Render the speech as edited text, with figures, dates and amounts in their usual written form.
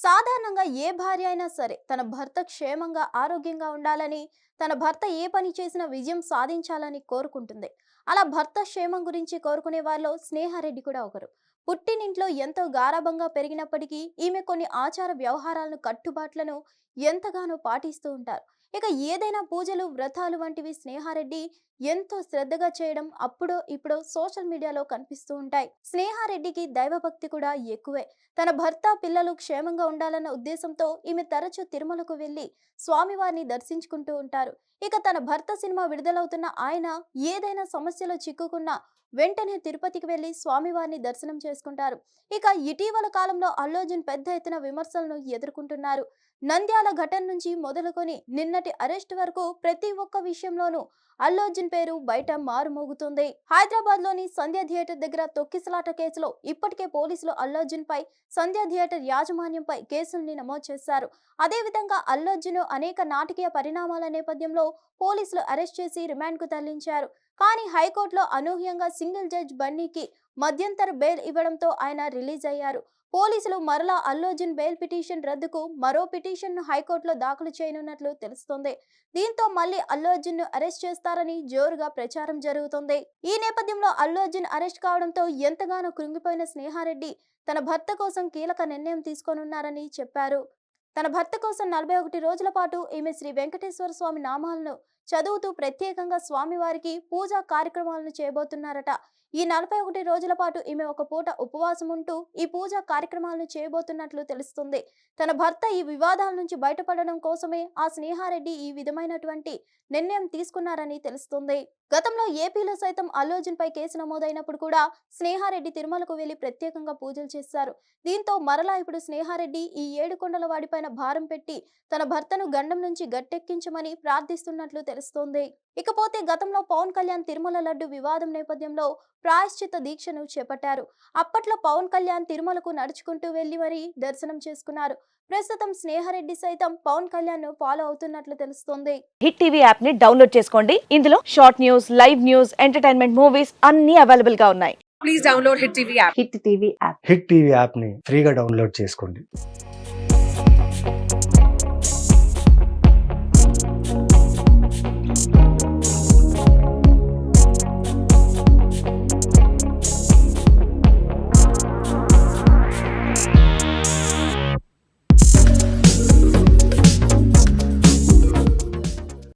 సాధారణంగా ఏ భార్య అయినా సరే తన భర్త క్షేమంగా ఆరోగ్యంగా ఉండాలని, తన భర్త ఏ పని చేసినా విజయం సాధించాలని కోరుకుంటుంది. అలా భర్త క్షేమం గురించి కోరుకునే వారిలో స్నేహారెడ్డి కూడా ఒకరు. పుట్టినింట్లో ఎంతో గారాబంగా పెరిగినప్పటికీ ఈమె కొన్ని ఆచార వ్యవహారాలను, కట్టుబాట్లను ఎంతగానో పాటిస్తూ ఉంటారు. ఇక ఏదైనా పూజలు, వ్రతాలు వంటివి స్నేహారెడ్డి ఎంతో శ్రద్ధగా చేయడం అప్పుడో ఇప్పుడో సోషల్ మీడియాలో కనిపిస్తూ ఉంటాయి. స్నేహారెడ్డికి దైవభక్తి కూడా ఎక్కువే. తన భర్త, పిల్లలు క్షేమంగా ఉండాలన్న ఉద్దేశంతో ఈమె తరచూ తిరుమలకు వెళ్లి స్వామివారిని దర్శించుకుంటూ ఉంటారు. ఇక తన భర్త సినిమా విడుదలవుతున్న ఆయన ఏదైనా సమస్యలో చిక్కుకున్నా వెంటనే తిరుపతికి వెళ్లి స్వామివారిని దర్శనం చేసుకుంటారు. ఇక ఇటీవల కాలంలో అల్లు అర్జున్ పెద్ద ఎత్తున విమర్శలను ఎదుర్కొంటున్నారు. నంద్యాల ఘటన నుంచి మొదలుకొని నిన్నటి అరెస్ట్ వరకు ప్రతి ఒక్క విషయంలోనూ అల్లు అర్జున్ పేరు బయట మారుమోగుతుంది. హైదరాబాద్ లోని సంధ్య థియేటర్ దగ్గర తొక్కిసలాట కేసులో ఇప్పటికే పోలీసులు అల్లు అర్జున్ పై, సంధ్య థియేటర్ యాజమాన్యంపై కేసుల్ని నమోదు చేశారు. అదేవిధంగా అల్లు అర్జున్ అనేక నాటకీయ పరిణామాల నేపథ్యంలో పోలీసులు అరెస్ట్ చేసి రిమాండ్ కు తరలించారు. కానీ హైకోర్టులో అనూహ్యంగా సింగిల్ జడ్జ్ బన్నీకి మధ్యంతర బెయిల్ ఇవ్వడంతో ఆయన రిలీజ్ అయ్యారు. పోలీసులు మరలా అల్లు అర్జున్ బెయిల్ పిటిషన్ రద్దుకు మరో పిటిషన్ ను హైకోర్టులో దాఖలు చేయనున్నట్లు తెలుస్తోంది. దీంతో మళ్ళీ అల్లు అర్జున్ ను అరెస్ట్ చేస్తారని జోరుగా ప్రచారం జరుగుతుంది. ఈ నేపథ్యంలో అల్లు అర్జున్ అరెస్ట్ కావడంతో ఎంతగానో కృంగిపోయిన స్నేహారెడ్డి తన భర్త కోసం కీలక నిర్ణయం తీసుకోనున్నారని చెప్పారు. తన భర్త కోసం 41 రోజుల పాటు ఈమె శ్రీ వెంకటేశ్వర స్వామి నామాలను చదువుతూ ప్రత్యేకంగా స్వామివారికి పూజా కార్యక్రమాలను చేయబోతున్నారట. ఈ 41 రోజుల పాటు ఈమె ఒక పూట ఉపవాసం ఉంటూ ఈ పూజా కార్యక్రమాలను చేయబోతున్నట్లు తెలుస్తుంది. తన భర్త ఈ వివాదాల నుంచి బయటపడడం కోసమే ఆ స్నేహారెడ్డి ఈ విధమైనటువంటి నిర్ణయం తీసుకున్నారని తెలుస్తుంది. గతంలో ఏపీలో సైతం అల్లు అర్జున్ పై కేసు నమోదైనప్పుడు కూడా స్నేహారెడ్డి తిరుమలకు వెళ్లి ప్రత్యేకంగా పూజలు చేశారు. దీంతో మరలా ఇప్పుడు స్నేహారెడ్డి ఈ 7 కొండల వాడిపైన భారం పెట్టి తన భర్తను గండం నుంచి గట్టెక్కించమని ప్రార్థిస్తున్నట్లు తెలుస్తోంది. ఇకపోతే గతంలో పవన్ కళ్యాణ్ తిరుమల లడ్డు వివాదం నేపథ్యంలో ప్రాయశ్చిత్త దీక్షను చేపట్టారు. అప్పట్లో పవన్ కళ్యాణ్ తిరుమలకు నడుచుకుంటూ వెళ్లి మరీ దర్శనం చేసుకున్నారు. ప్రస్తుతం స్నేహారెడ్డి సైతం పవన్ కళ్యాణ్ ను ఫాలో అవుతున్నట్లు తెలుస్తోంది. హిట్ టీవీ యాప్ ని డౌన్లోడ్ చేసుకోండి. ఇందులో short news, live news, entertainment movies అన్ని అవైలబుల్ గా ఉన్నాయి. Please download Hit TV app. Hit TV app hit TV యాప్ని ఫ్రీగా డౌన్లోడ్ చేసుకోండి.